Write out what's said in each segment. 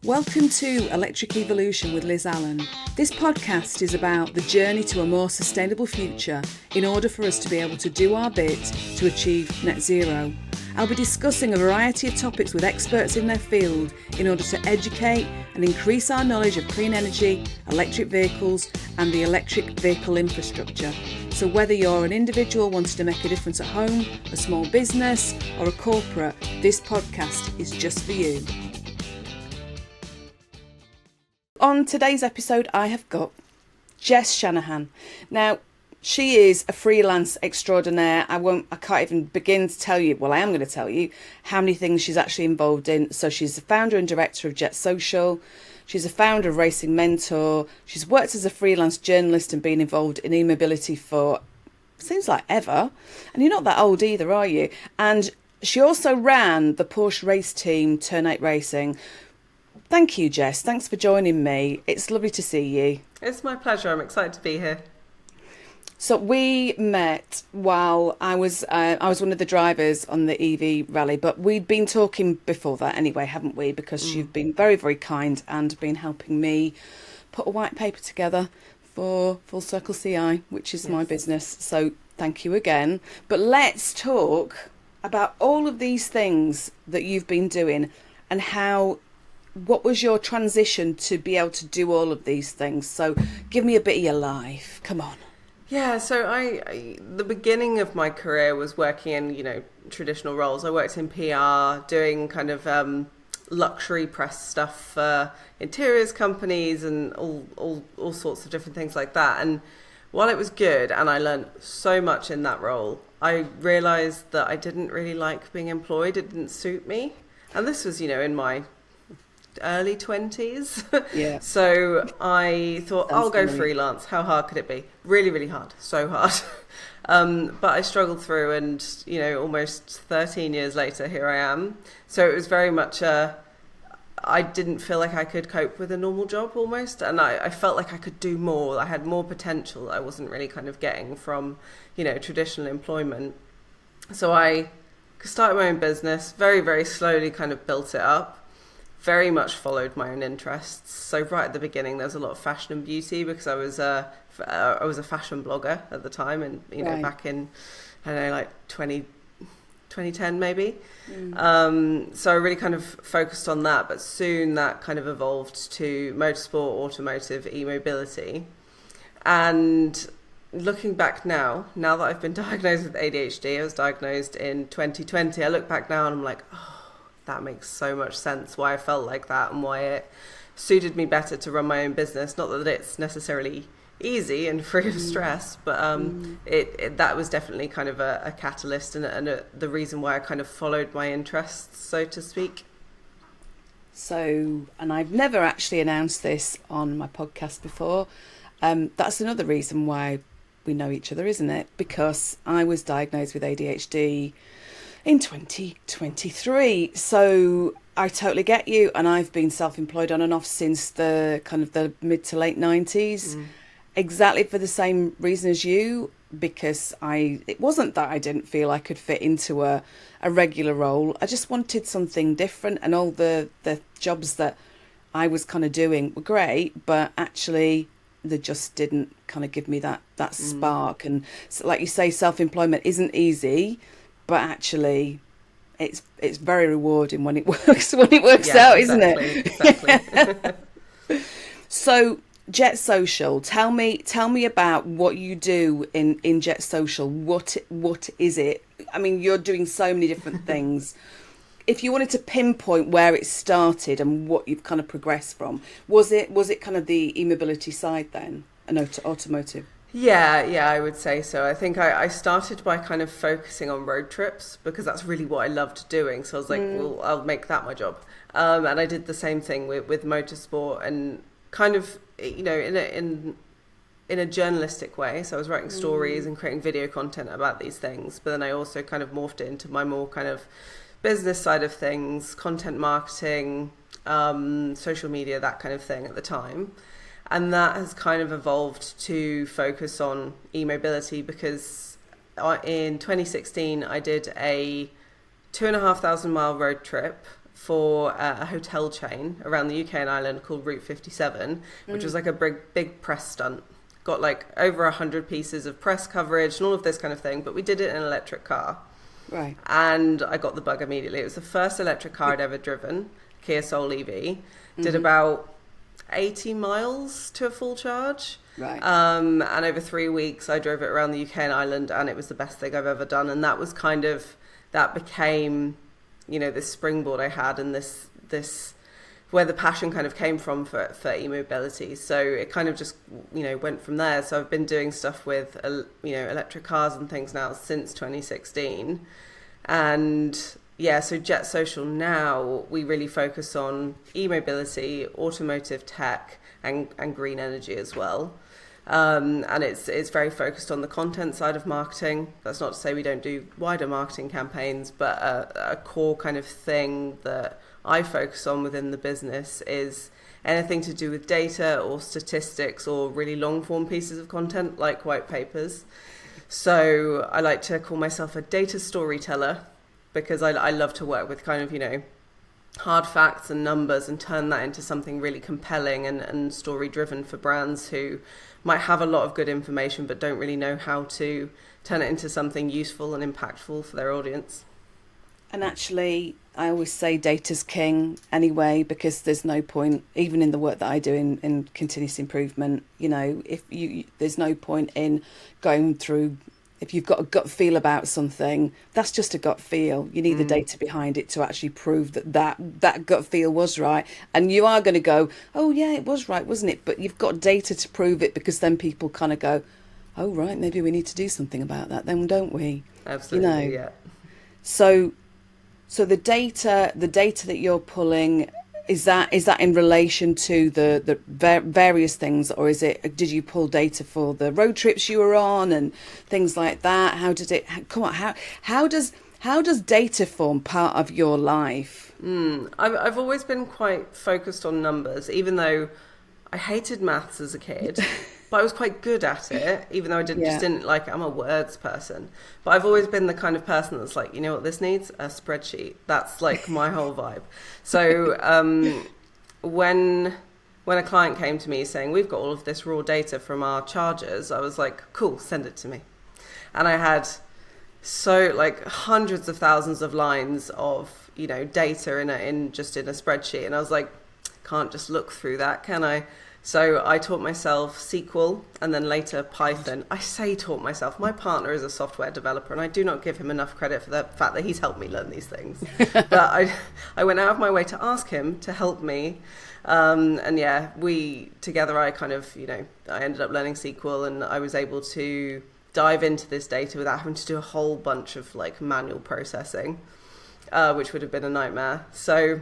Welcome to Electric Evolution with Liz Allan. This podcast is about the journey to a more sustainable future in order for us to be able to do our bit to achieve net zero. I'll be discussing a variety of topics with experts in their field in order to educate and increase our knowledge of clean energy, electric vehicles and the electric vehicle infrastructure. So whether you're an individual wanting to make a difference at home, a small business or a corporate, this podcast is just for you. On today's episode, I have got Jess Shanahan. Now, she is a freelance extraordinaire. I can't even begin to tell you, well, I am going to tell you how many things she's actually involved in. So she's the founder and director of Jet Social. She's a founder of Racing Mentor. She's worked as a freelance journalist and been involved in EMobility for, seems like ever. And you're not that old either, are you? And she also ran the Porsche race team, Turn 8 Racing. Thank you, Jess. Thanks for joining me. It's lovely to see you. It's my pleasure. I'm excited to be here. So we met while I was one of the drivers on the EV rally, but we'd been talking before that anyway, haven't we? Because you've been very, very kind and been helping me put a white paper together for Full Circle CI, which is my business. So thank you again. But let's talk about all of these things that you've been doing and what was your transition to be able to do all of these things? So give me a bit of your life. Come on. Yeah, so I the beginning of my career was working in, traditional roles. I worked in PR, doing kind of luxury press stuff for interiors companies and all sorts of different things like that. And while it was good and I learned so much in that role, I realised that I didn't really like being employed. It didn't suit me. And this was, in my early 20s. Yeah. So I thought, I'll go freelance. How hard could it be? Really, really hard. So hard. But I struggled through and, almost 13 years later, here I am. So it was very much I didn't feel like I could cope with a normal job almost. And I felt like I could do more. I had more potential that I wasn't really kind of getting from, traditional employment. So I started my own business, very, very slowly kind of built it up. Very much followed my own interests. So right at the beginning, there was a lot of fashion and beauty because I was a fashion blogger at the time, and back in 2010 maybe. So I really kind of focused on that, but soon that kind of evolved to motorsport, automotive, e-mobility, and looking back now that I've been diagnosed with ADHD, I was diagnosed in 2020. I look back now and I'm like, that makes so much sense why I felt like that and why it suited me better to run my own business. Not that it's necessarily easy and free of stress, but that was definitely kind of a catalyst and the reason why I kind of followed my interests, so to speak. So, and I've never actually announced this on my podcast before. That's another reason why we know each other, isn't it? Because I was diagnosed with ADHD in 2023. So I totally get you. And I've been self-employed on and off since the kind of the mid to late 90s, exactly for the same reason as you, because it wasn't that I didn't feel I could fit into a regular role. I just wanted something different, and all the jobs that I was kind of doing were great, but actually they just didn't kind of give me that spark. And so, like you say, self-employment isn't easy, but actually it's very rewarding when it works out, isn't it? Exactly. So Jet Social, tell me about what you do in Jet Social. What is it? I mean, you're doing so many different things. If you wanted to pinpoint where it started and what you've kind of progressed from, was it kind of the e-mobility side then, and automotive? Yeah, I would say so. I think I started by kind of focusing on road trips because that's really what I loved doing. So I was like, well, I'll make that my job. And I did the same thing with motorsport and kind of, in a journalistic way. So I was writing stories and creating video content about these things. But then I also kind of morphed it into my more kind of business side of things, content marketing, social media, that kind of thing at the time. And that has kind of evolved to focus on e-mobility because in 2016 I did a 2,500 mile road trip for a hotel chain around the UK and Ireland called Route 57, which was like a big press stunt. Got like over 100 pieces of press coverage and all of this kind of thing, but we did it in an electric car. Right. And I got the bug immediately. It was the first electric car I'd ever driven, Kia Soul EV. Did about 80 miles to a full charge. Right. And over 3 weeks, I drove it around the UK and Ireland, and it was the best thing I've ever done. And that was that became, this springboard I had, and this where the passion kind of came from for e-mobility. So it kind of just, went from there. So I've been doing stuff with, electric cars and things now since 2016. And so Jet Social now, we really focus on e-mobility, automotive tech, and green energy as well. And it's very focused on the content side of marketing. That's not to say we don't do wider marketing campaigns, but a core kind of thing that I focus on within the business is anything to do with data or statistics or really long form pieces of content like white papers. So I like to call myself a data storyteller, because I love to work with kind of, hard facts and numbers and turn that into something really compelling and story driven for brands who might have a lot of good information but don't really know how to turn it into something useful and impactful for their audience. And actually, I always say data's king anyway, because there's no point, even in the work that I do in continuous improvement, there's no point in going through, if you've got a gut feel about something, that's just a gut feel. You need the data behind it to actually prove that gut feel was right. And you are going to go, oh yeah, it was right, wasn't it? But you've got data to prove it, because then people kind of go, oh right, maybe we need to do something about that then, don't we? Absolutely, yeah. So the data that you're pulling, is that in relation to the various things, or did you pull data for the road trips you were on and things like that? How does data form part of your life? I've always been quite focused on numbers, even though I hated maths as a kid. But I was quite good at it, even though I just didn't like it. I'm a words person. But I've always been the kind of person that's like, you know what this needs? A spreadsheet. That's like my whole vibe. So when a client came to me saying, we've got all of this raw data from our chargers, I was like, cool, send it to me. And I had hundreds of thousands of lines of, data in just in a spreadsheet. And I was like, can't just look through that, can I? So I taught myself SQL and then later Python. I say taught myself. My partner is a software developer, and I do not give him enough credit for the fact that he's helped me learn these things. But I went out of my way to ask him to help me. We together, I kind of, I ended up learning SQL, and I was able to dive into this data without having to do a whole bunch of manual processing, which would have been a nightmare. So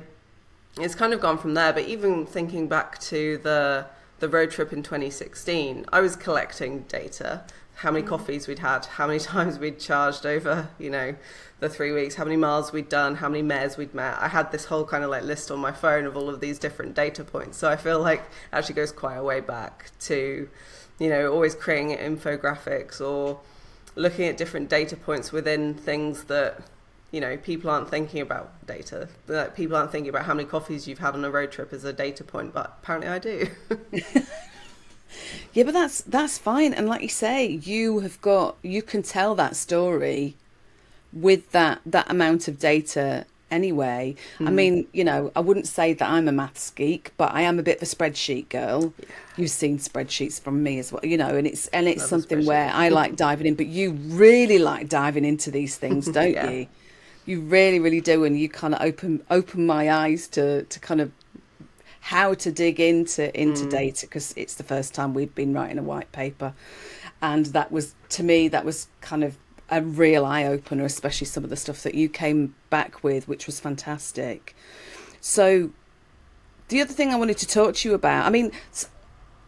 it's kind of gone from there. But even thinking back to the road trip in 2016, I was collecting data, how many coffees we'd had, how many times we'd charged over, the 3 weeks, how many miles we'd done, how many mayors we'd met. I had this whole kind of list on my phone of all of these different data points. So I feel like it actually goes quite a way back to, always creating infographics or looking at different data points within things that, people aren't thinking about data. People aren't thinking about how many coffees you've had on a road trip as a data point, but apparently I do. Yeah, but that's fine. And like you say, you can tell that story with that amount of data anyway. I mean, I wouldn't say that I'm a maths geek, but I am a bit of a spreadsheet girl. Yeah. You've seen spreadsheets from me as well, and it's something where I like diving in, but you really like diving into these things, don't you? You really, really do, and you kind of open my eyes to kind of how to dig into data, because it's the first time we've been writing a white paper, and that was, to me, that was kind of a real eye opener, especially some of the stuff that you came back with, which was fantastic. So the other thing I wanted to talk to you about, I mean,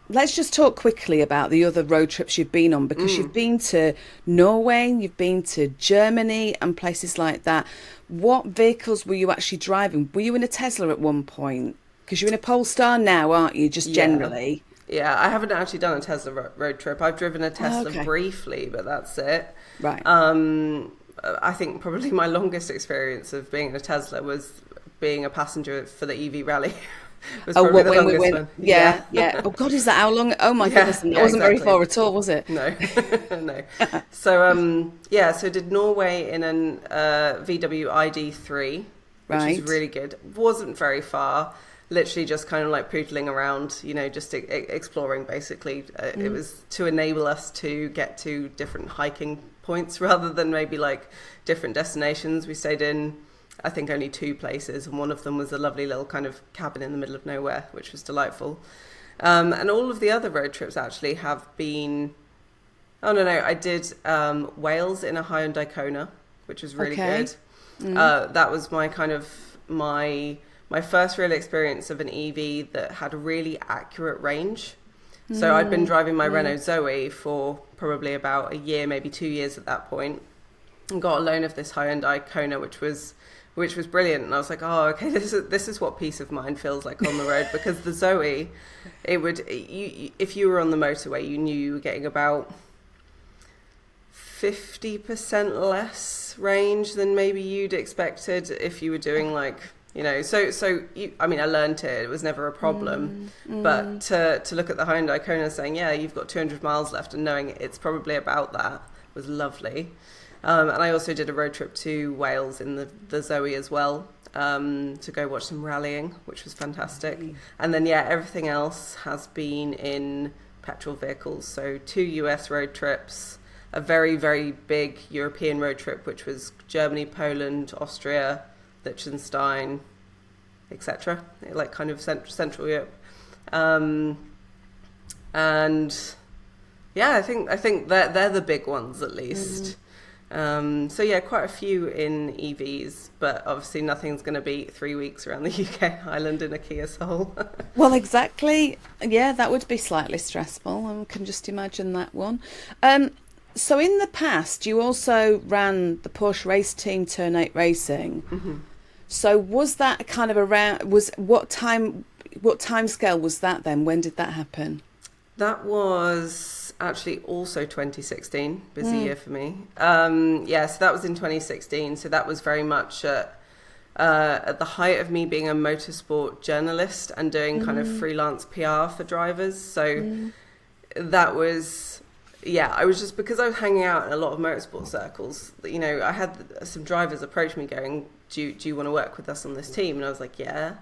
let's just talk quickly about the other road trips you've been on, because you've been to Norway, you've been to Germany and places like that. What vehicles were you actually driving? Were you in a Tesla at one point? Because you're in a Polestar now, aren't you, just generally? Yeah, I haven't actually done a Tesla road trip. I've driven a Tesla briefly, but that's it. Right. I think probably my longest experience of being in a Tesla was being a passenger for the EV rally. Was Oh, probably what the when we longest went? one. Yeah. Oh God, is that how long? Oh my goodness, that wasn't very far at all, was it? No, no. So so did Norway in an VW ID3, which is really good. Wasn't very far. Literally just kind of like poodling around, just exploring basically. It was to enable us to get to different hiking points rather than maybe like different destinations. We stayed in, I think, only 2 places, and one of them was a lovely little kind of cabin in the middle of nowhere, which was delightful. And all of the other road trips actually have been... Oh, no, I did Wales in a Hyundai Kona, which was really good. That was my kind of... My first real experience of an EV that had a really accurate range. So I'd been driving my Renault Zoe for probably about a year, maybe 2 years at that point, and got a loan of this Hyundai Kona, which was brilliant. And I was like, oh, okay, this is what peace of mind feels like on the road, because the Zoe, if you were on the motorway, you knew you were getting about 50% less range than maybe you'd expected if you were doing like... I learned it was never a problem, but to look at the Hyundai Kona saying, yeah, you've got 200 miles left, and knowing it's probably about that was lovely. And I also did a road trip to Wales in the Zoe as well, to go watch some rallying, which was fantastic. And then, everything else has been in petrol vehicles. So 2 US road trips, a very, very big European road trip, which was Germany, Poland, Austria, Liechtenstein, etc., like kind of Central Europe, and I think they're the big ones at least. Quite a few in EVs, but obviously nothing's going to beat 3 weeks around the UK island in a Kia Soul. Well, exactly. Yeah, that would be slightly stressful. I can just imagine that one. So in the past, you also ran the Porsche race team Turn 8 Racing. So was that kind of around, what time scale was that then? When did that happen? That was actually also 2016, busy year for me. So that was in 2016. So that was very much at the height of me being a motorsport journalist and doing kind of freelance PR for drivers. So that was... I was just, because I was hanging out in a lot of motorsport circles, I had some drivers approach me going, do you want to work with us on this team? And I was like, well,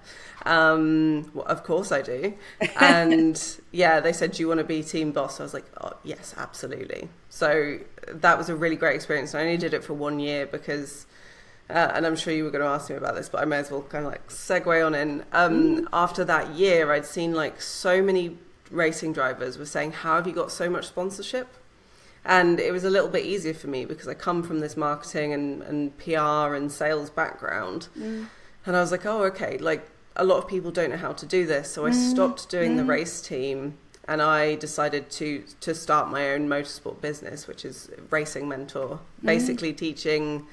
of course I do. And they said, do you want to be team boss? I was like, oh, yes, absolutely. So that was a really great experience. I only did it for 1 year because, and I'm sure you were going to ask me about this, but I may as well kind of like segue on in. After that year, I'd seen like so many racing drivers were saying, how have you got so much sponsorship? And it was a little bit easier for me because I come from this marketing and PR and sales background. And I was like, oh, okay, like a lot of people don't know how to do this. So I stopped doing the race team, and I decided to start my own motorsport business, which is Racing Mentor, basically teaching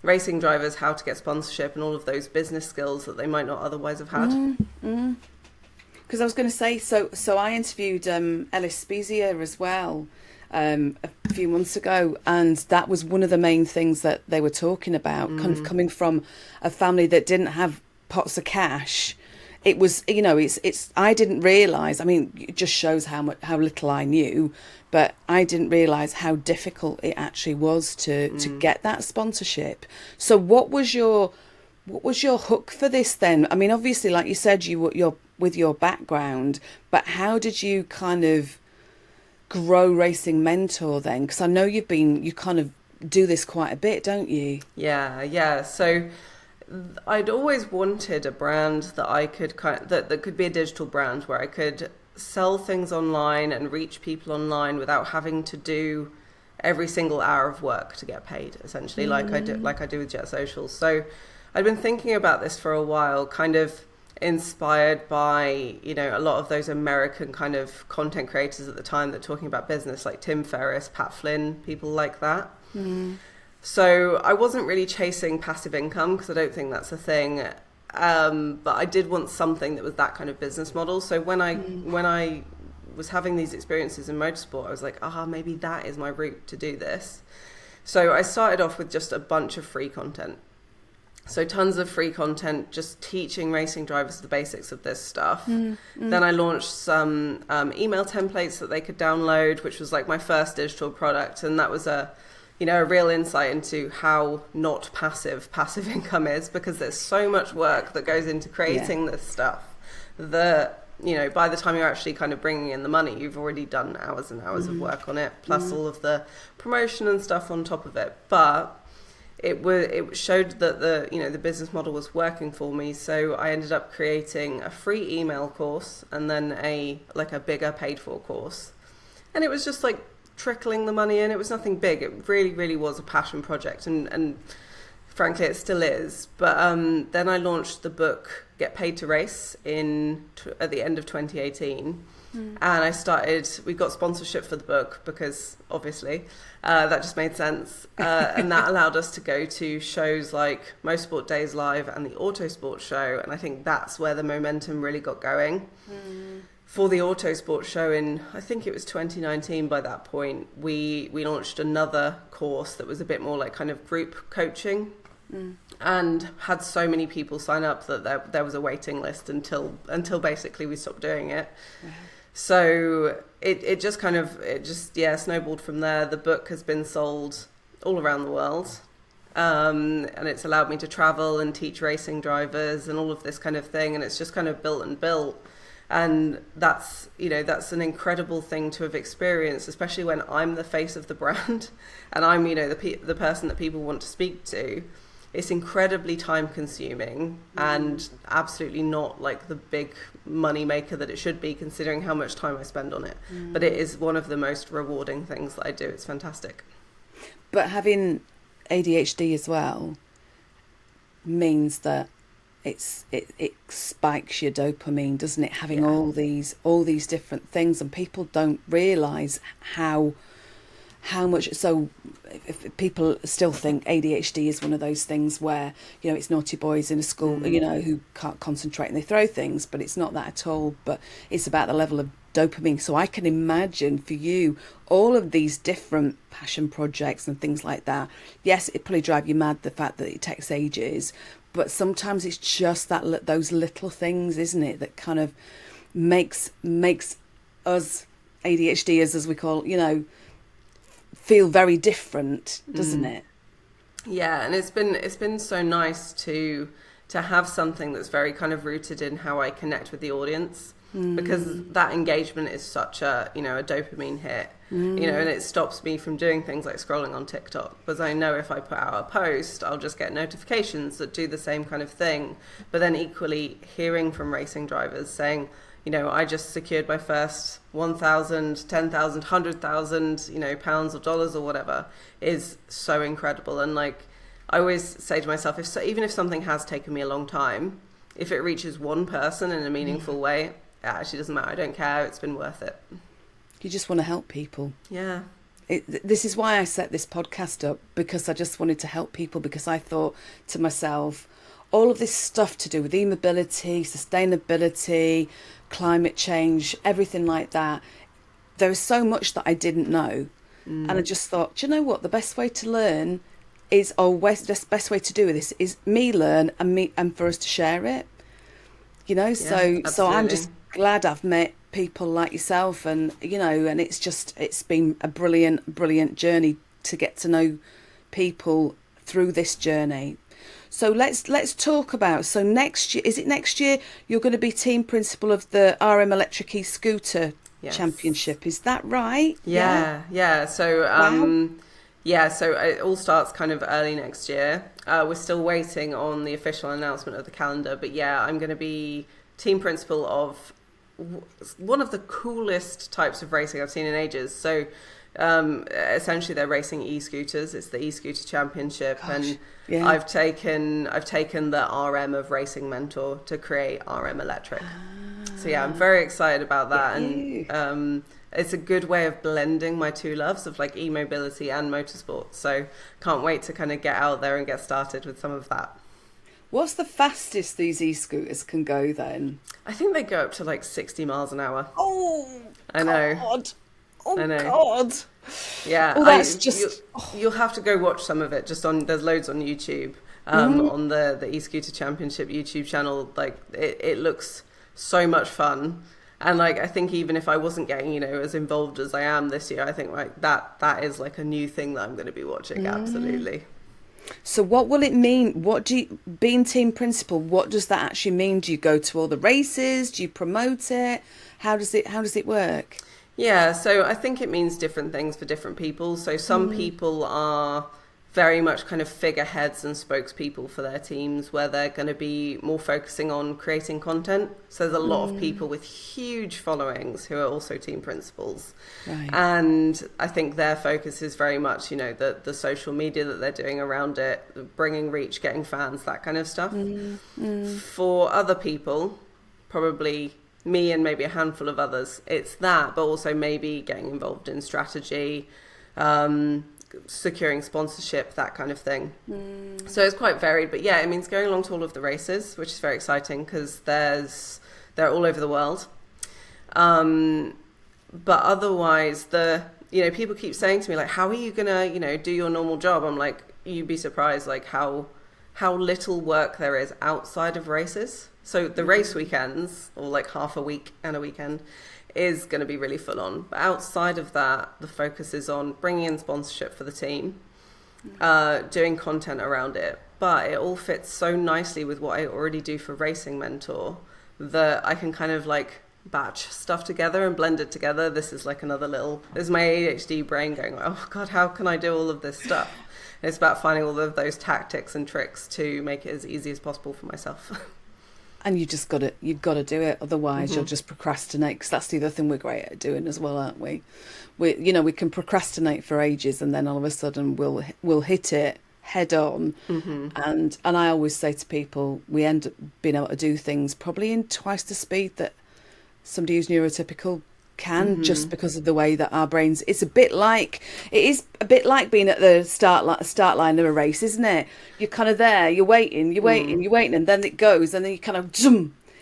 racing drivers how to get sponsorship and all of those business skills that they might not otherwise have had. Because I was going to say, so I interviewed Ellis Spezia as well a few months ago, and that was one of the main things that they were talking about, kind of coming from a family that didn't have pots of cash. It was, it's I didn't realise, I mean, it just shows how little I knew, but I didn't realise how difficult it actually was to get that sponsorship. So what was your hook for this then? I mean, obviously, like you said, you're with your background, but how did you kind of grow Racing Mentor then? Because I know you kind of do this quite a bit, don't you? Yeah. So I'd always wanted a brand that I could that could be a digital brand where I could sell things online and reach people online without having to do every single hour of work to get paid, essentially, like I do with Jet Social. So I'd been thinking about this for a while, kind of inspired by, a lot of those American kind of content creators at the time that were talking about business, like Tim Ferriss, Pat Flynn, people like that. So I wasn't really chasing passive income because I don't think that's a thing. But I did want something that was that kind of business model. So when I was having these experiences in motorsport, I was like, maybe that is my route to do this. So I started off with just a bunch of free content. So tons of free content, just teaching racing drivers the basics of this stuff. Then I launched some email templates that they could download, which was like my first digital product. And that was a real insight into how not passive income is, because there's so much work that goes into creating this stuff that, by the time you're actually kind of bringing in the money, you've already done hours and hours of work on it, plus all of the promotion and stuff on top of it. But it showed that the business model was working for me. So I ended up creating a free email course and then a bigger paid for course. And it was just like trickling the money in. It was nothing big. It really, really was a passion project. And frankly, it still is. But then I launched the book Get Paid to Race at the end of 2018. And we got sponsorship for the book because obviously that just made sense. And that allowed us to go to shows like Motorsport Days Live and the Autosport show. And I think that's where the momentum really got going. For the Autosport show I think it was 2019 by that point, we launched another course that was a bit more like kind of group coaching. And had so many people sign up that there was a waiting list until basically we stopped doing it. So it just snowballed from there. The book has been sold all around the world, and it's allowed me to travel and teach racing drivers and all of this kind of thing, and it's just kind of built and built. And that's an incredible thing to have experienced, especially when I'm the face of the brand and I'm the person that people want to speak to. It's incredibly time consuming and absolutely not like the big money maker that it should be, considering how much time I spend on it. But it is one of the most rewarding things that I do. It's fantastic. But having ADHD as well means that it spikes your dopamine, doesn't it? Having all these different things, and people don't realise how much. So if people still think ADHD is one of those things where it's naughty boys in a school who can't concentrate and they throw things, but it's not that at all. But it's about the level of dopamine. So I can imagine for you all of these different passion projects and things like that. Yes, it probably drive you mad, the fact that it takes ages, but sometimes it's just those little things, isn't it, that kind of makes us ADHDers, as we call feel very different, doesn't it? Yeah, and it's been so nice to have something that's very kind of rooted in how I connect with the audience, because that engagement is such a a dopamine hit, and it stops me from doing things like scrolling on TikTok, because I know if I put out a post, I'll just get notifications that do the same kind of thing. But then equally hearing from racing drivers saying, I just secured my first 1,000, 10,000, 100,000, pounds or dollars or whatever, is so incredible. And like, I always say to myself, even if something has taken me a long time, if it reaches one person in a meaningful way, it actually doesn't matter. I don't care. It's been worth it. You just want to help people. Yeah. This is why I set this podcast up, because I just wanted to help people, because I thought to myself, all of this stuff to do with EMobility, sustainability, climate change, everything like that, there is so much that I didn't know. And I just thought, do you know what, the best way to learn is, the best way to do this is me learn and for us to share it, so I'm just glad I've met people like yourself, and and it's been a brilliant journey to get to know people through this journey. So let's talk about, so next year, is it next year you're going to be team principal of the RM Electric e-scooter championship, is that right? Yeah. So so it all starts kind of early next year. We're still waiting on the official announcement of the calendar, but I'm going to be team principal of one of the coolest types of racing I've seen in ages. So essentially they're racing e-scooters. It's the e-scooter championship. Gosh, and I've taken the RM of Racing Mentor to create RM Electric. So I'm very excited about that. And it's a good way of blending my two loves of like e-mobility and motorsport. So can't wait to kind of get out there and get started with some of that. What's the fastest these e-scooters can go then? I think they go up to like 60 miles an hour. Oh, I know. God. Oh, I know. God. Yeah. Well, that's you'll have to go watch some of it. There's loads on YouTube. on the e-scooter championship YouTube channel. Like it looks so much fun. And like, I think even if I wasn't getting, you know, as involved as I am this year, I think like that is like a new thing that I'm going to be watching. Absolutely. So what will it mean? Being team principal, what does that actually mean? Do you go to all the races? Do you promote it? How does it work? Yeah, so I think it means different things for different people. So some people are very much kind of figureheads and spokespeople for their teams, where they're going to be more focusing on creating content. So there's a lot of people with huge followings who are also team principals. Right. And I think their focus is very much, you know, the social media that they're doing around it, bringing reach, getting fans, that kind of stuff. For other people, probably me and maybe a handful of others, it's that, but also maybe getting involved in strategy, securing sponsorship, that kind of thing. So it's quite varied, but yeah, it means going along to all of the races, which is very exciting because they're all over the world. But otherwise, people keep saying to me, like, how are you gonna, you know, do your normal job? I'm like, you'd be surprised, like how little work there is outside of races. So the race weekends, or like half a week and a weekend, is going to be really full on. But outside of that, the focus is on bringing in sponsorship for the team, doing content around it. But it all fits so nicely with what I already do for Racing Mentor that I can kind of like batch stuff together and blend it together. This is like there's my ADHD brain going, oh God, how can I do all of this stuff? And it's about finding all of those tactics and tricks to make it as easy as possible for myself. And you've got to do it, otherwise you'll just procrastinate, because that's the other thing we're great at doing as well, aren't we? We can procrastinate for ages, and then all of a sudden we'll hit it head on. And I always say to people, we end up being able to do things probably in twice the speed that somebody who's neurotypical can, just because of the way that our brains, it is a bit like being at the start line of a race, isn't it? You're kind of there, you're waiting, and then it goes, and then you kind of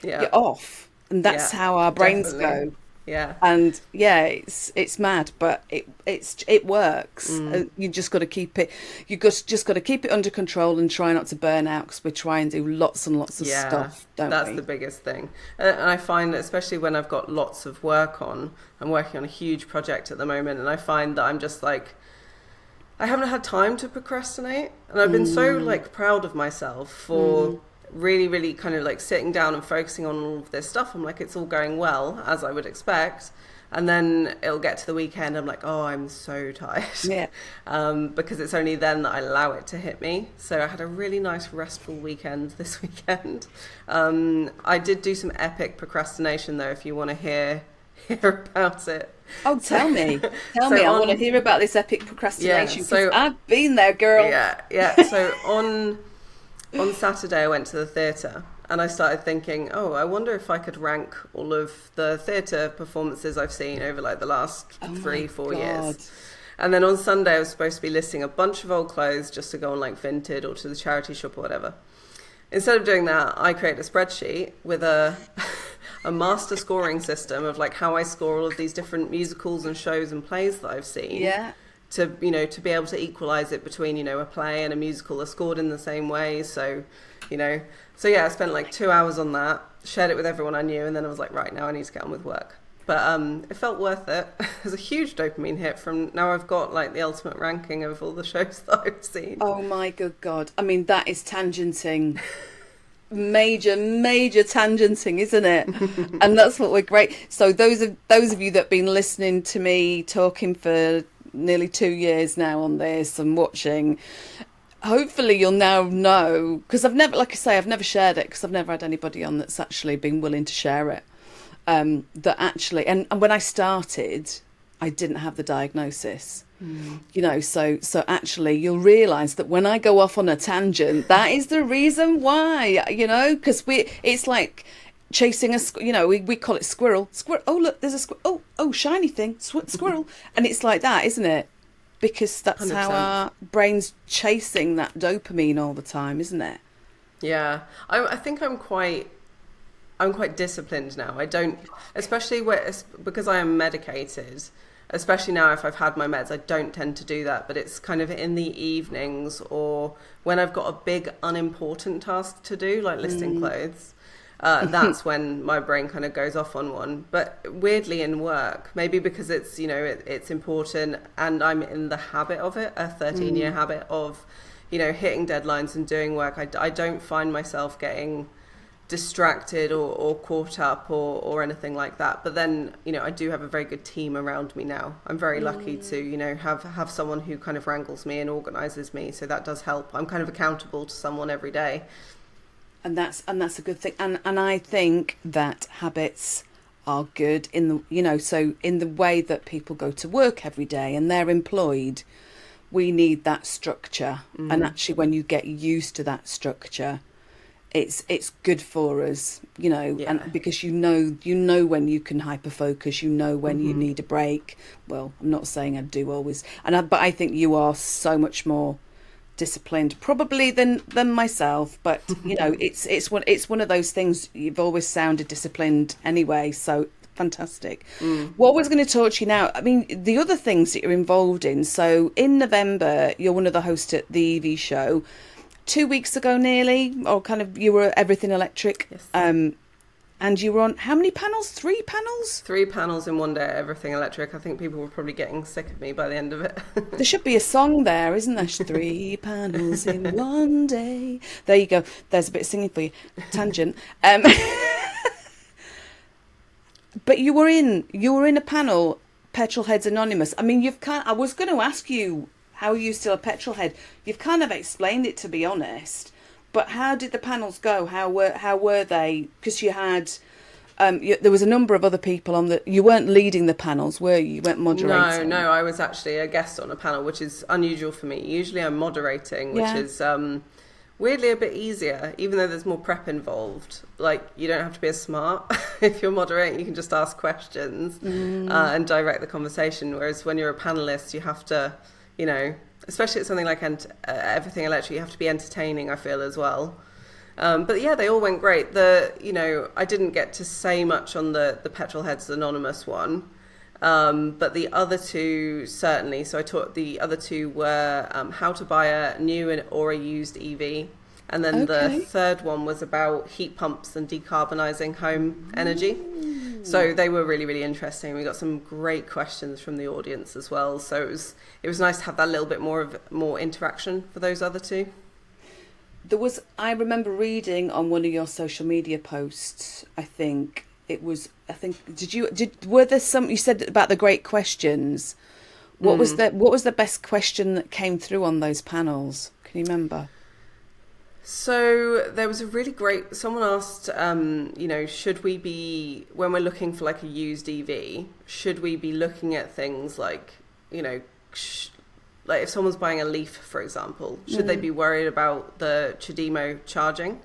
you're off, and that's how our brains go. Yeah. And yeah, it's mad, but it works. You just got to keep it. Just got to keep it under control and try not to burn out, because we try and do lots and lots of stuff. That's the biggest thing. And I find that especially when I've got lots of work on, I'm working on a huge project at the moment, and I find that I'm just like, I haven't had time to procrastinate, and I've been so like proud of myself for really, really kind of like sitting down and focusing on all of this stuff. I'm like, it's all going well, as I would expect. And then it'll get to the weekend, I'm like, oh, I'm so tired. Yeah. Because it's only then that I allow it to hit me. So I had a really nice restful weekend this weekend. I did do some epic procrastination though, if you want to hear about it. Oh, tell me. I want to hear about this epic procrastination, because I've been there, girl. Yeah. So on Saturday, I went to the theatre, and I started thinking, oh, I wonder if I could rank all of the theatre performances I've seen over like the last 3-4 years. And then on Sunday, I was supposed to be listing a bunch of old clothes just to go on like Vinted or to the charity shop or whatever. Instead of doing that, I created a spreadsheet with a master scoring system of like how I score all of these different musicals and shows and plays that I've seen. Yeah. To be able to equalize it between, a play and a musical are scored in the same way. So, I spent like 2 hours on that, shared it with everyone I knew, and then I was like, right, now I need to get on with work. But it felt worth it. It was a huge dopamine hit from now I've got like the ultimate ranking of all the shows that I've seen. Oh my good God. I mean, that is tangenting. Major tangenting, isn't it? And that's what we're great. So those of you that have been listening to me talking for nearly 2 years now on this and watching, hopefully you'll now know, because I've never shared it, because I've never had anybody on that's actually been willing to share it, that actually, and when I started I didn't have the diagnosis, so actually you'll realise that when I go off on a tangent, that is the reason why, because it's like chasing we call it squirrel. Oh look, there's a squirrel. Oh shiny thing, squirrel. And it's like that, isn't it? Because that's 100%. How our brain's chasing that dopamine all the time, isn't it? Yeah, I think I'm quite disciplined now. I don't, especially because I am medicated. especially now if I've had my meds, I don't tend to do that, but it's kind of in the evenings or when I've got a big unimportant task to do, like listing clothes. That's when my brain kind of goes off on one. But weirdly in work, maybe because it's, you know, it's important and I'm in the habit of it, a 13-year habit of, you know, hitting deadlines and doing work. I don't find myself getting distracted or caught up or anything like that. But then, you know, I do have a very good team around me now. I'm very lucky to, you know, have someone who kind of wrangles me and organizes me. So that does help. I'm kind of accountable to someone every day. And that's a good thing. And I think that habits are good in the, you know, so in the way that people go to work every day and they're employed, we need that structure. And actually when you get used to that structure, it's good for us, you know, and because you know when you can hyper focus, you know when you need a break. Well, I'm not saying I do always, but I think you are so much more disciplined probably than myself. But you know, it's one of those things. You've always sounded disciplined anyway, so fantastic. What I was going to talk to you now, I mean, the other things that you're involved in. So in November, you're one of the hosts at the EV show. 2 weeks ago nearly, or kind of, you were Everything Electric. Yes. And you were on how many panels? 3 panels? 3 panels in one day at Everything Electric. I think people were probably getting sick of me by the end of it. There should be a song there, isn't there? 3 panels in one day. There you go. There's a bit of singing for you. Tangent. But you were in a panel, Petrolheads Anonymous. I mean, I was going to ask you, how are you still a petrolhead? You've kind of explained it, to be honest. But how did the panels go? How were they? Because you had, there was a number of other people on the. You weren't leading the panels, were you? You weren't moderating. No, I was actually a guest on a panel, which is unusual for me. Usually I'm moderating, which is weirdly a bit easier, even though there's more prep involved. Like, you don't have to be as smart if you're moderating. You can just ask questions and direct the conversation. Whereas when you're a panelist, you have to, you know, especially at something like Everything Electric, you have to be entertaining, I feel, as well. But yeah, they all went great. You know, I didn't get to say much on the Petrolheads Anonymous one, but the other two certainly. So I taught the other two were how to buy a new or a used EV. And then the third one was about heat pumps and decarbonising home energy. So they were really, really interesting. We got some great questions from the audience as well. So it was nice to have that little bit more interaction for those other two. I remember reading on one of your social media posts, were there some, you said about the great questions. What was the best question that came through on those panels? Can you remember? So there was a really great, someone asked, you know, should we be, when we're looking for like a used EV, should we be looking at things like, you know, like if someone's buying a Leaf, for example, should they be worried about the CHAdeMO charging?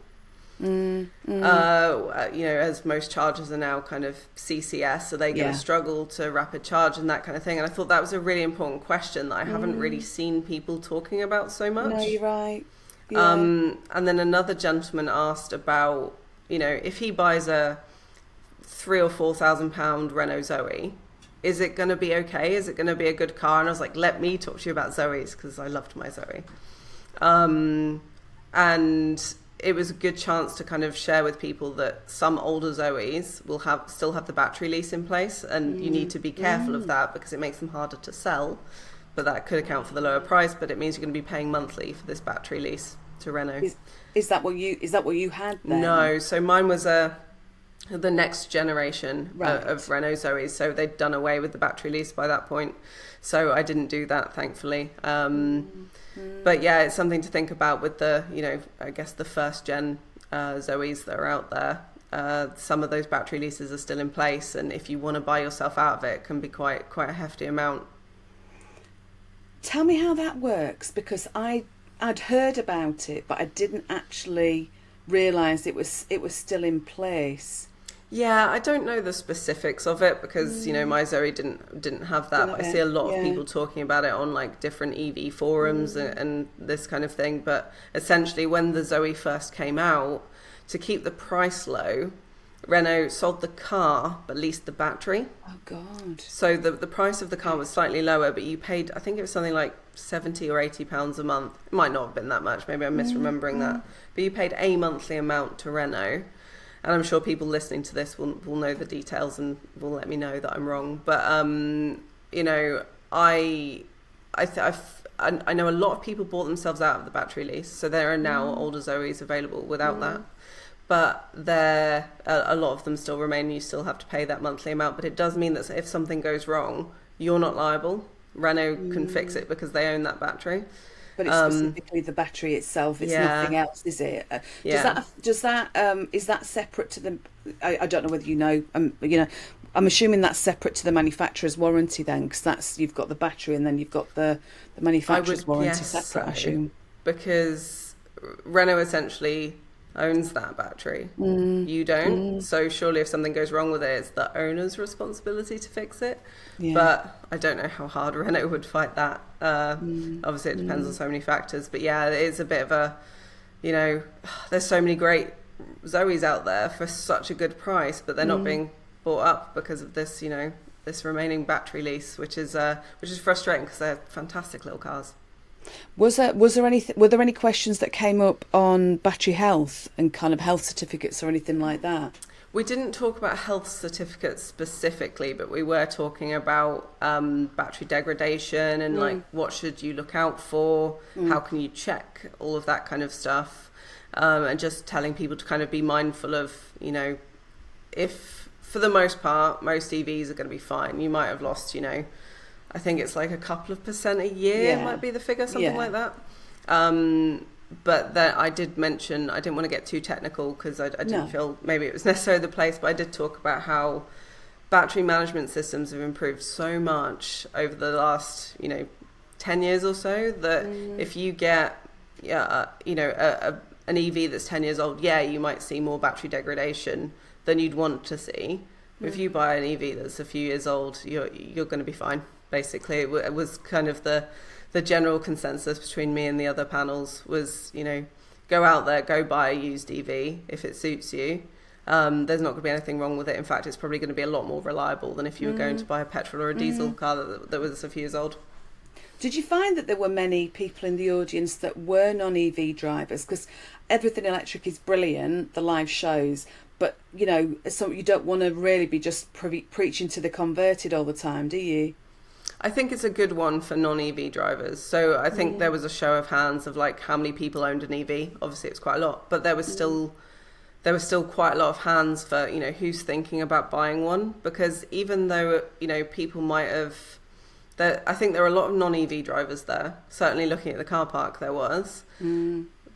You know, as most chargers are now kind of CCS, are they going to struggle to rapid charge and that kind of thing? And I thought that was a really important question that I haven't really seen people talking about so much. No, you're right. Yeah. And then another gentleman asked about, you know, if he buys a £3,000 or £4,000 Renault Zoe, is it going to be okay? Is it going to be a good car? And I was like, let me talk to you about Zoes, because I loved my Zoe. And it was a good chance to kind of share with people that some older Zoes will still have the battery lease in place, and you need to be careful of that because it makes them harder to sell. But that could account for the lower price, but it means you're going to be paying monthly for this battery lease to Renault. Is that what you had then? No, so mine was the next generation of Renault Zoes. So they'd done away with the battery lease by that point. So I didn't do that, thankfully. But yeah, it's something to think about with the, you know, I guess the first gen Zoes that are out there. Some of those battery leases are still in place, and if you want to buy yourself out of it can be quite a hefty amount. Tell me how that works, because I'd heard about it, but I didn't actually realise it was still in place. Yeah, I don't know the specifics of it because you know my Zoe didn't have that. But I see a lot of people talking about it on like different EV forums and this kind of thing. But essentially, when the Zoe first came out, to keep the price low, Renault sold the car but leased the battery. Oh God. So the price of the car was slightly lower, but you paid, I think it was something like £70 or £80 a month. It might not have been that much, maybe I'm misremembering that. But you paid a monthly amount to Renault. And I'm sure people listening to this will know the details and will let me know that I'm wrong. But, you know, I know a lot of people bought themselves out of the battery lease. So there are now older Zoes available without that. But a lot of them still remain. You still have to pay that monthly amount. But it does mean that if something goes wrong, you're not liable. Renault can fix it because they own that battery. But it's specifically the battery itself. It's nothing else, is it? Is that separate to the? I don't know whether you know. I'm assuming that's separate to the manufacturer's warranty then, because you've got the battery and then you've got the manufacturer's warranty separate. I assume because Renault essentially owns that battery. You don't. So surely if something goes wrong with it, it's the owner's responsibility to fix it. But I don't know how hard Renault would fight that. Obviously it depends on so many factors, but yeah, it is a bit of a, you know, there's so many great Zoes out there for such a good price, but they're not being bought up because of this, you know, this remaining battery lease, which is frustrating because they're fantastic little cars. Were there any questions that came up on battery health and kind of health certificates or anything like that? We didn't talk about health certificates specifically, but we were talking about battery degradation and like what should you look out for, how can you check all of that kind of stuff, and just telling people to kind of be mindful of, you know, if for the most part most EVs are going to be fine. You might have lost, you know, I think it's like a couple of % a year might be the figure, something like that. But then I did mention, I didn't want to get too technical because I didn't feel maybe it was necessarily the place, but I did talk about how battery management systems have improved so much over the last, you know, 10 years or so that if you get, you know, an EV that's 10 years old, you might see more battery degradation than you'd want to see. If you buy an EV that's a few years old, you're going to be fine. Basically, it was kind of the general consensus between me and the other panels was, you know, go out there, go buy a used EV if it suits you. There's not going to be anything wrong with it. In fact, it's probably going to be a lot more reliable than if you were going to buy a petrol or a diesel car that was a few years old. Did you find that there were many people in the audience that were non-EV drivers? Because Everything Electric is brilliant, the live shows, but, you know, so you don't want to really be just preaching to the converted all the time, do you? I think it's a good one for non-EV drivers. So I think there was a show of hands of like how many people owned an EV. Obviously, it's quite a lot, but there was still quite a lot of hands for, you know, who's thinking about buying one. Because even though, you know, people might have, I think there are a lot of non-EV drivers there. Certainly, looking at the car park, there was.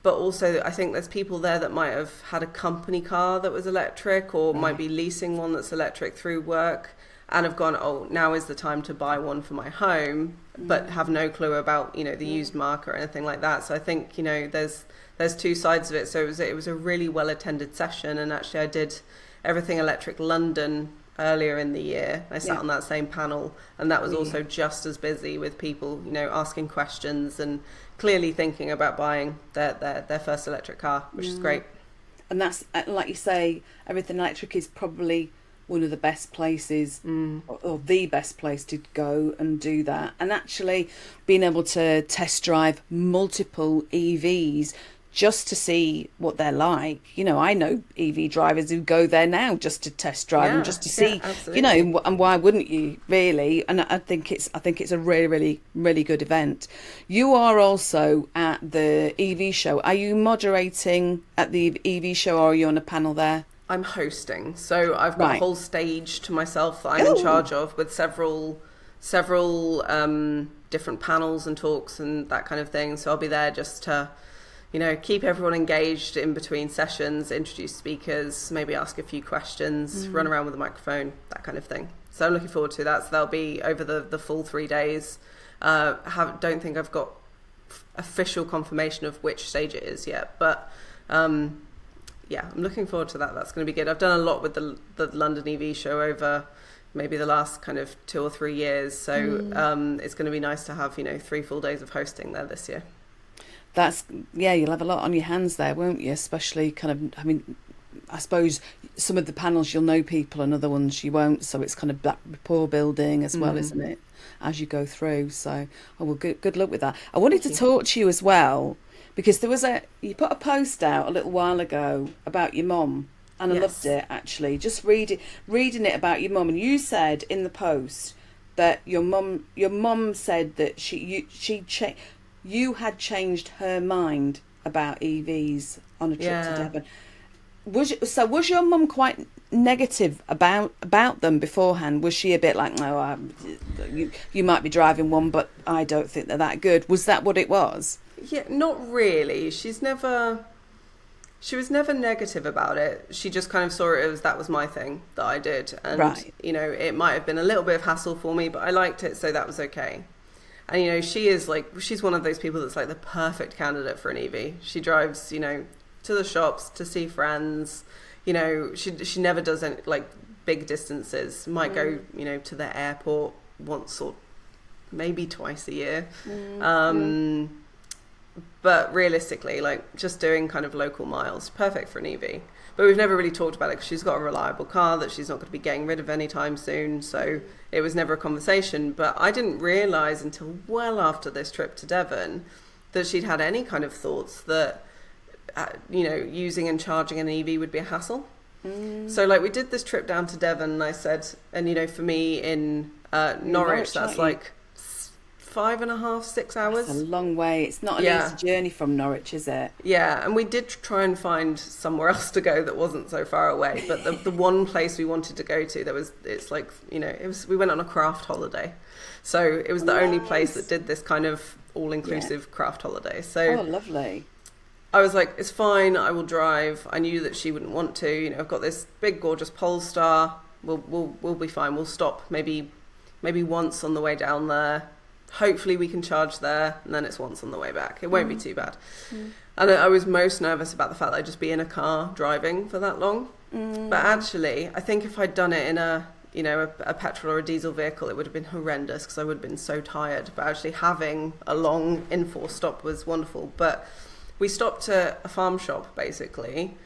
But also, I think there's people there that might have had a company car that was electric, or might be leasing one that's electric through work, and have gone, oh, now is the time to buy one for my home, but have no clue about, you know, the used market or anything like that. So I think, you know, there's two sides of it. So it was a really well attended session, and actually I did Everything Electric London earlier in the year. I sat on that same panel, and that was also just as busy with people, you know, asking questions and clearly thinking about buying their first electric car, which is great. And that's, like you say, Everything Electric is probably one of the best places or the best place to go and do that. And actually being able to test drive multiple EVs just to see what they're like. You know, I know EV drivers who go there now just to test drive and just to see, you know, and why wouldn't you really? And I think it's a really, really, really good event. You are also at the EV show. Are you moderating at the EV show, or are you on a panel there? I'm hosting, so I've got a whole stage to myself that I'm in charge of, with several different panels and talks and that kind of thing. So I'll be there just to, you know, keep everyone engaged in between sessions, introduce speakers, maybe ask a few questions, run around with a microphone, that kind of thing. So I'm looking forward to that. So that'll be over the full 3 days. Don't think I've got official confirmation of which stage it is yet, but yeah, I'm looking forward to that. That's going to be good. I've done a lot with the London EV show over maybe the last kind of 2 or 3 years. So it's going to be nice to have, you know, 3 full days of hosting there this year. You'll have a lot on your hands there, won't you? Especially kind of, I mean, I suppose some of the panels you'll know people and other ones you won't, so it's kind of that rapport building as well, isn't it, as you go through. So, oh well, good luck with that. I wanted to talk to you as well, because you put a post out a little while ago about your mum, and I loved it, actually, just reading it about your mum. And you said in the post that your mum said that you had changed her mind about EVs on a trip to Devon. Was your mum quite negative about them beforehand? Was she a bit like, no, you might be driving one, but I don't think they're that good? Was that what it was? Yeah, not really. She was never negative about it. She just kind of saw it as that was my thing that I did. And, it might have been a little bit of hassle for me, but I liked it, so that was okay. And, she's one of those people that's like the perfect candidate for an EV. She drives, to the shops, to see friends. She never does any, like, big distances. Might go, to the airport once or maybe twice a year. But realistically, like, just doing kind of local miles, perfect for an EV. But we've never really talked about it because she's got a reliable car that she's not going to be getting rid of anytime soon. So it was never a conversation. But I didn't realise until well after this trip to Devon that she'd had any kind of thoughts that, using and charging an EV would be a hassle. So, like, we did this trip down to Devon, and I said, and, for me in Norwich, that's like 5.5, 6 hours. That's a long way. It's not an easy journey from Norwich, is it? Yeah, and we did try and find somewhere else to go that wasn't so far away. But the one place we wanted to go to, we went on a craft holiday. So it was the only place that did this kind of all-inclusive craft holiday. So lovely. I was like, it's fine, I will drive. I knew that she wouldn't want to. I've got this big, gorgeous Polestar. We'll be fine. We'll stop maybe once on the way down there. Hopefully we can charge there, and then it's once on the way back. It won't be too bad. And I was most nervous about the fact that I'd just be in a car driving for that long. But actually, I think if I'd done it in a petrol or a diesel vehicle, it would have been horrendous because I would have been so tired. But actually having a long in-force stop was wonderful. But we stopped at a farm shop, basically,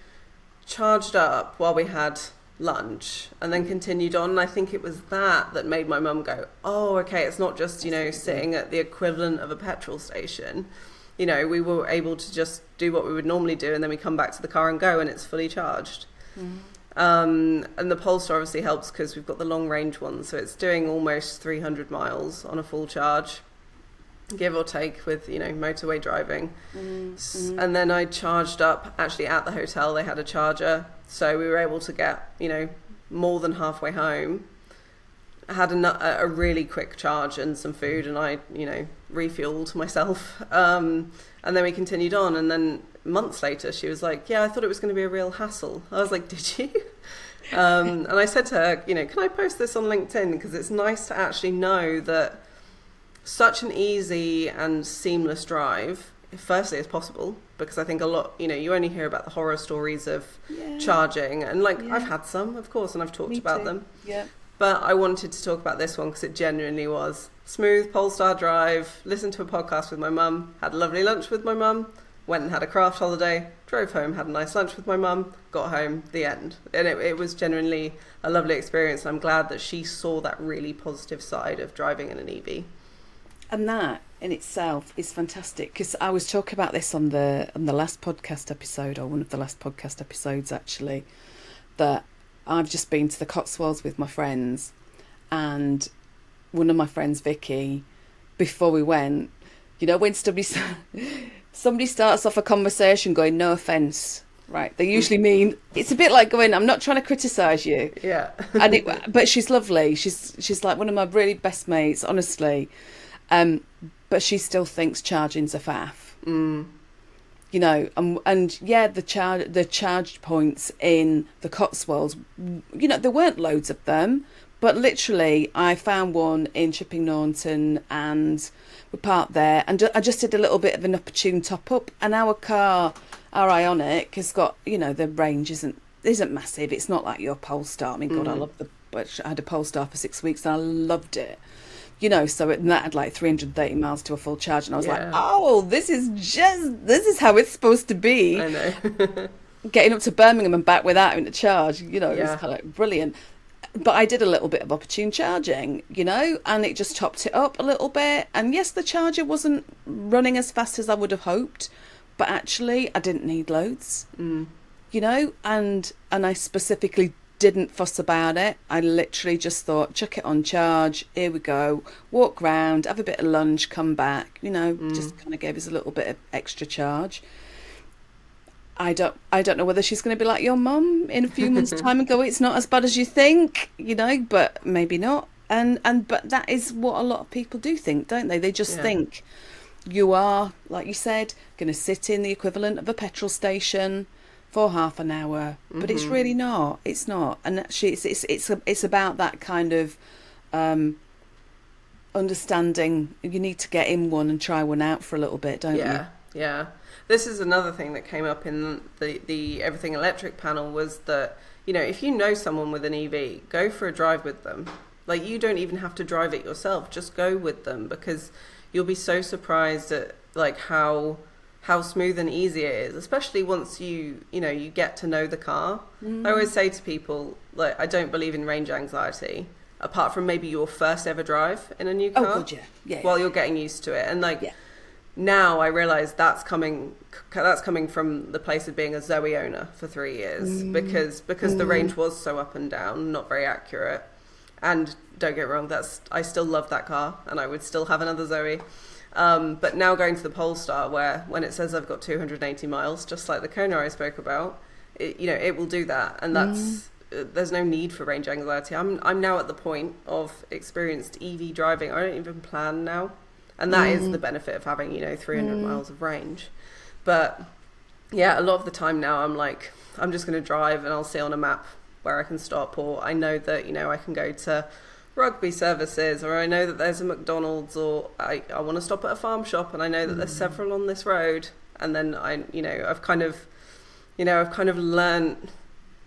charged up while we had lunch, and then continued on. And I think it was that made my mum go, oh, okay, it's not just, sitting at the equivalent of a petrol station. We were able to just do what we would normally do, and then we come back to the car and go, and it's fully charged. And the Polestar obviously helps because we've got the long range one, so it's doing almost 300 miles on a full charge, give or take, with motorway driving. And then I charged up actually at the hotel. They had a charger, so we were able to get more than halfway home. I had a really quick charge and some food, and I refueled myself, and then we continued on. And then months later she was like, I thought it was going to be a real hassle. I was like, did you? And I said to her, can I post this on LinkedIn, because it's nice to actually know that such an easy and seamless drive, firstly, is possible, because I think a lot, you only hear about the horror stories of charging, and I've had some, of course, and I've talked about them. But I wanted to talk about this one because it genuinely was smooth Polestar drive, listened to a podcast with my mum, had a lovely lunch with my mum, went and had a craft holiday, drove home, had a nice lunch with my mum, got home, the end. And it was genuinely a lovely experience, and I'm glad that she saw that really positive side of driving in an EV. And that in itself is fantastic, because I was talking about this on the last podcast episode, or one of the last podcast episodes actually, that I've just been to the Cotswolds with my friends, and one of my friends, Vicky, before we went, when somebody starts off a conversation going, no offence, right? They usually mean, it's a bit like going, I'm not trying to criticise you. Yeah. But she's lovely. She's like one of my really best mates, honestly. But she still thinks charging's a faff. The charge points in the Cotswolds, there weren't loads of them, but literally I found one in Chipping Norton, and we parked there, and I just did a little bit of an opportune top up, and our Ioniq has got, the range isn't massive. It's not like your Polestar. I mean, God, I love but I had a Polestar for 6 weeks and I loved it. So that had like 330 miles to a full charge, and I was like, oh, this is how it's supposed to be. I know. getting up to Birmingham and back without having to charge, it was Yeah. kind of brilliant. But I did a little bit of opportune charging, and it just topped it up a little bit. And yes, the charger wasn't running as fast as I would have hoped, but actually I didn't need loads, and I specifically didn't fuss about it. I literally just thought, chuck it on charge, here we go, walk round, have a bit of lunch, come back, just kind of gave us a little bit of extra charge. I don't know whether she's going to be like your mum in a few months' time and go, it's not as bad as you think, but maybe not. But that is what a lot of people do think, don't they? They just think you are, like you said, going to sit in the equivalent of a petrol station for half an hour, but it's really not. It's not, and actually, it's about that kind of understanding. You need to get in one and try one out for a little bit, don't you? Yeah. This is another thing that came up in the Everything Electric panel, was that, if you know someone with an EV, go for a drive with them. Like, you don't even have to drive it yourself, just go with them, because you'll be so surprised at like how smooth and easy it is, especially once you get to know the car. I always say to people, like, I don't believe in range anxiety, apart from maybe your first ever drive in a new car. Oh, God, yeah. While you're getting used to it. And now I realise that's coming from the place of being a Zoe owner for 3 years, because the range was so up and down, not very accurate. And don't get me wrong, I still love that car, and I would still have another Zoe. But now going to the Polestar, where when it says I've got 280 miles, just like the Kona I spoke about, it will do that, and there's no need for range anxiety. I'm now at the point of experienced EV driving. I don't even plan now. And that is the benefit of having, 300 miles of range. But yeah, a lot of the time now I'm like, I'm just going to drive and I'll see on a map where I can stop, or I know that, I can go to rugby services, or I know that there's a McDonald's, or I want to stop at a farm shop and I know that there's several on this road. And then I've kind of learned,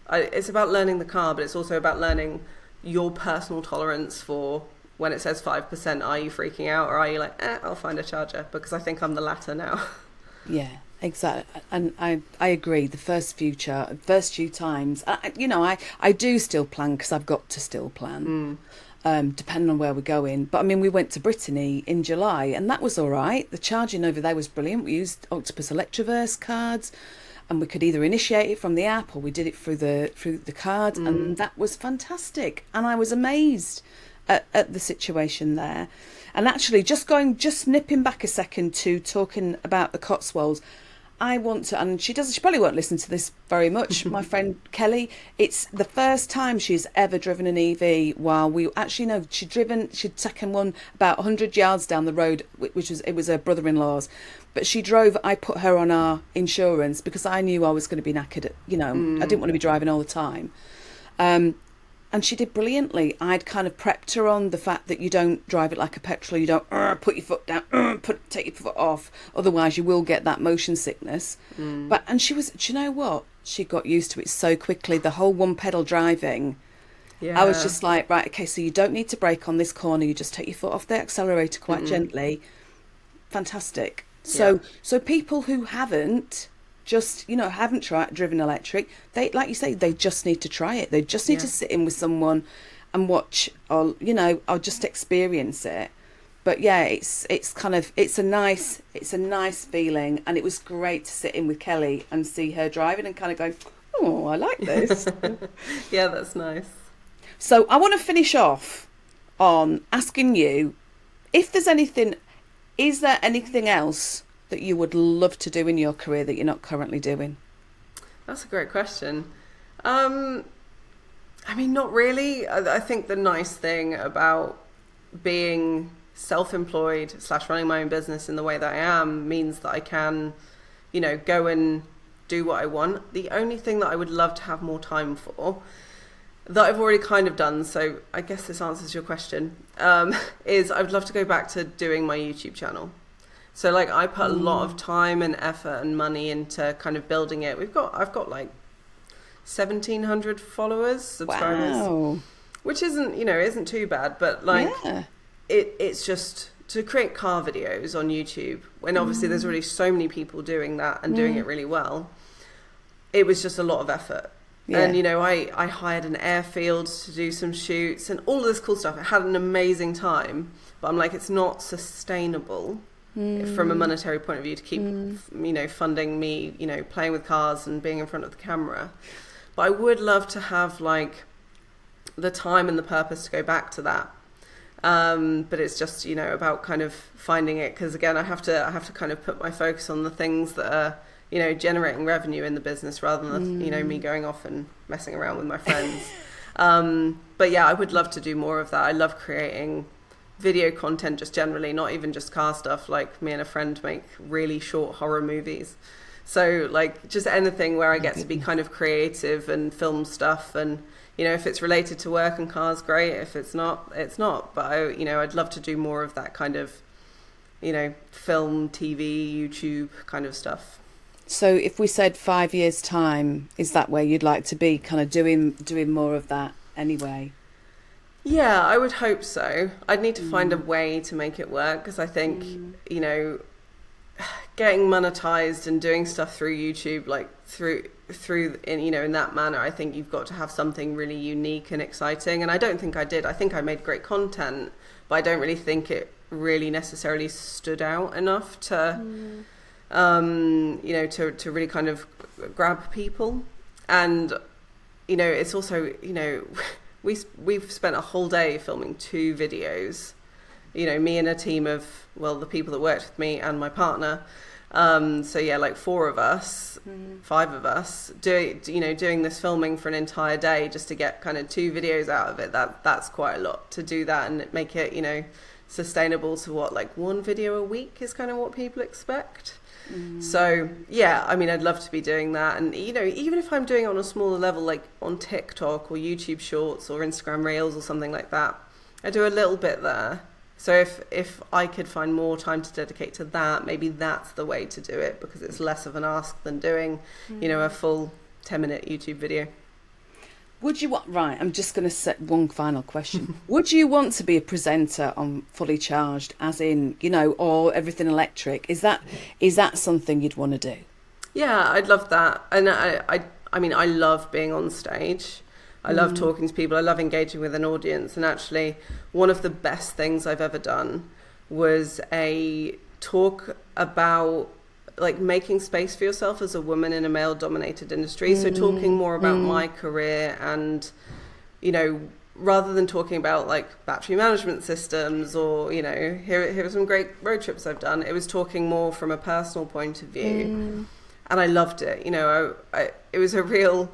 it's about learning the car, but it's also about learning your personal tolerance for when it says 5%, are you freaking out, or are you like, I'll find a charger? Because I think I'm the latter now. Yeah, exactly. And I agree. The first few times, I do still plan, because I've got to still plan, depending on where we're going. But I mean, we went to Brittany in July, and that was all right. The charging over there was brilliant. We used Octopus ElectricVehicles cards, and we could either initiate it from the app, or we did it through the cards, and that was fantastic. And I was amazed at the situation there. And actually, just nipping back a second to talking about the Cotswolds, I want to, and she probably won't listen to this very much, my friend Kelly, it's the first time she's ever driven an EV, while we actually know she'd taken one about 100 yards down the road, it was her brother-in-law's, but I put her on our insurance because I knew I was going to be knackered, I didn't want to be driving all the time. And she did brilliantly. I'd kind of prepped her on the fact that you don't drive it like a petrol. You don't put your foot down, take your foot off. Otherwise, you will get that motion sickness. And she was, do you know what? She got used to it so quickly. The whole one pedal driving. Yeah. I was just like, right, okay, so you don't need to brake on this corner. You just take your foot off the accelerator quite gently. Fantastic. So people who haven't driven electric, they, like you say, they just need to try it. They just need to sit in with someone and watch, or just experience it. But yeah, it's a nice feeling, and it was great to sit in with Kelly and see her driving and kind of going, oh, I like this. Yeah, that's nice. So I want to finish off on asking you if there's anything. Is there anything else that you would love to do in your career that you're not currently doing? That's a great question. I mean, not really. I think the nice thing about being self-employed / running my own business in the way that I am means that I can, go and do what I want. The only thing that I would love to have more time for, that I've already kind of done, so I guess this answers your question, is I would love to go back to doing my YouTube channel. So I put a lot of time and effort and money into kind of building it. I've got like 1,700 followers, subscribers, wow. Which isn't too bad, but it's just to create car videos on YouTube when obviously there's already so many people doing that and doing it really well. it was just a lot of effort. Yeah. And, you know, I hired an airfield to do some shoots and all of this cool stuff. I had an amazing time, but I'm like, it's not sustainable from a monetary point of view to keep, you know, funding me, you know, playing with cars and being in front of the camera. But I would love to have like the time and the purpose to go back to that. But it's just, you know, about kind of finding it, because again, I have to kind of put my focus on the things that are, you know, generating revenue in the business rather than, you know, me going off and messing around with my friends. But yeah, I would love to do more of that. I love creating video content just generally, not even just car stuff. Like me and a friend make really short horror movies. So like just anything where I get to be kind of creative and film stuff, and, you know, if it's related to work and cars, great. If it's not, it's not. But I, you know, I'd love to do more of that kind of, you know, film, TV, YouTube kind of stuff. So if we said 5 years' time, is that where you'd like to be, kind of doing more of that anyway? Yeah, I would hope so. I'd need to find a way to make it work, because I think, you know, getting monetized and doing stuff through YouTube, like through in, you know, in that manner, I think you've got to have something really unique and exciting. And I don't think I did. I think I made great content, but I don't really think it really necessarily stood out enough to, you know, to really kind of grab people. And, you know, it's also, you know, we've spent a whole day filming 2 videos, you know, me and a team of, well, the people that worked with me and my partner. So yeah, like 4 of us, 5 of us doing this filming for an entire day just to get kind of 2 videos out of it. That's quite a lot to do that and make it, you know, sustainable to what, like 1 video a week is kind of what people expect. So yeah, I mean, I'd love to be doing that. And, you know, even if I'm doing it on a smaller level, like on TikTok or YouTube Shorts or Instagram Reels or something like that, I do a little bit there. So if I could find more time to dedicate to that, maybe that's the way to do it, because it's less of an ask than doing, you know, a full 10-minute YouTube video. Would you want, right, I'm just going to set one final question. Would you want to be a presenter on Fully Charged, as in, you know, or everything electric? Is that something you'd want to do? Yeah, I'd love that. And I mean, I love being on stage. I love talking to people. I love engaging with an audience. And actually, one of the best things I've ever done was a talk about like making space for yourself as a woman in a male-dominated industry. So talking more about my career and, you know, rather than talking about like battery management systems or, you know, here are some great road trips I've done. It was talking more from a personal point of view. And I loved it. You know, it was a real,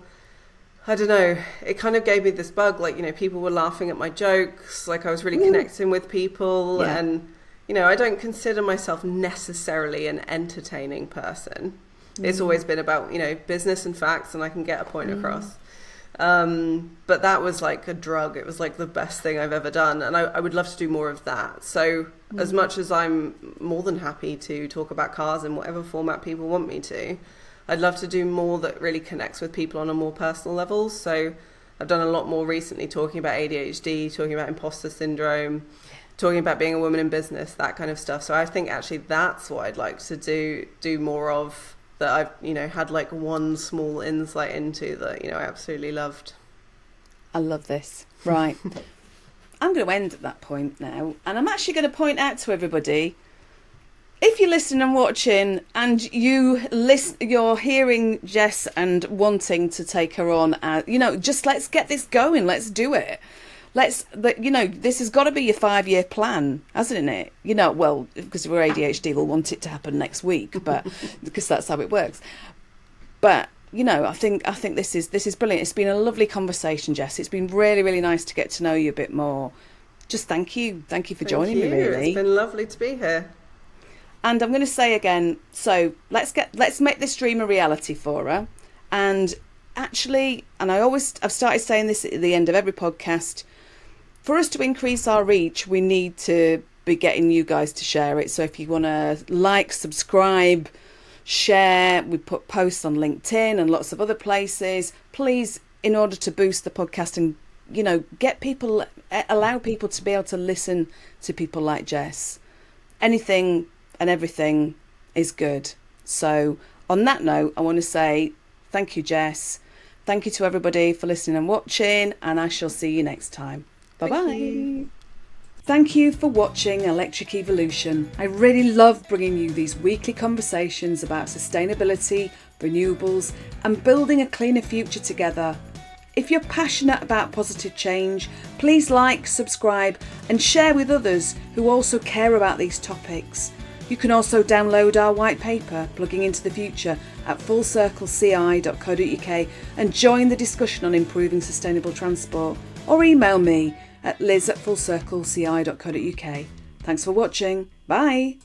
I don't know, it kind of gave me this bug, like, you know, people were laughing at my jokes, like I was really connecting with people. Yeah. And, you know, I don't consider myself necessarily an entertaining person. It's always been about, you know, business and facts, and I can get a point across. But that was like a drug. It was like the best thing I've ever done. And I would love to do more of that. So as much as I'm more than happy to talk about cars in whatever format people want me to, I'd love to do more that really connects with people on a more personal level. So I've done a lot more recently talking about ADHD, talking about imposter syndrome, talking about being a woman in business, that kind of stuff. So I think actually that's what I'd like to do more of, that I've, you know, had like one small insight into that, you know, I absolutely loved. I love this. Right. I'm going to end at that point now. And I'm actually going to point out to everybody, if you're listening and watching and you're hearing Jess and wanting to take her on, you know, just let's get this going. Let's do it. You know, this has got to be your 5-year plan, hasn't it? You know, well, because we're ADHD, we'll want it to happen next week, but because that's how it works. But, you know, I think this is brilliant. It's been a lovely conversation, Jess. It's been really, really nice to get to know you a bit more. Just thank you for joining me. Really, it's been lovely to be here. And I'm going to say again, so let's make this dream a reality for her. And actually, and I've started saying this at the end of every podcast, for us to increase our reach, we need to be getting you guys to share it. So if you want to like, subscribe, share, we put posts on LinkedIn and lots of other places. Please, in order to boost the podcast and, you know, allow people to be able to listen to people like Jess. Anything and everything is good. So on that note, I want to say Thank you, Jess. Thank you to everybody for listening and watching, and I shall see you next time. Bye-bye. Thank you for watching Electric Evolution. I really love bringing you these weekly conversations about sustainability, renewables, and building a cleaner future together. If you're passionate about positive change, please like, subscribe, and share with others who also care about these topics. You can also download our white paper, Plugging into the Future, at fullcircleci.co.uk and join the discussion on improving sustainable transport, or email me at liz@fullcircleci.co.uk. Thanks for watching. Bye.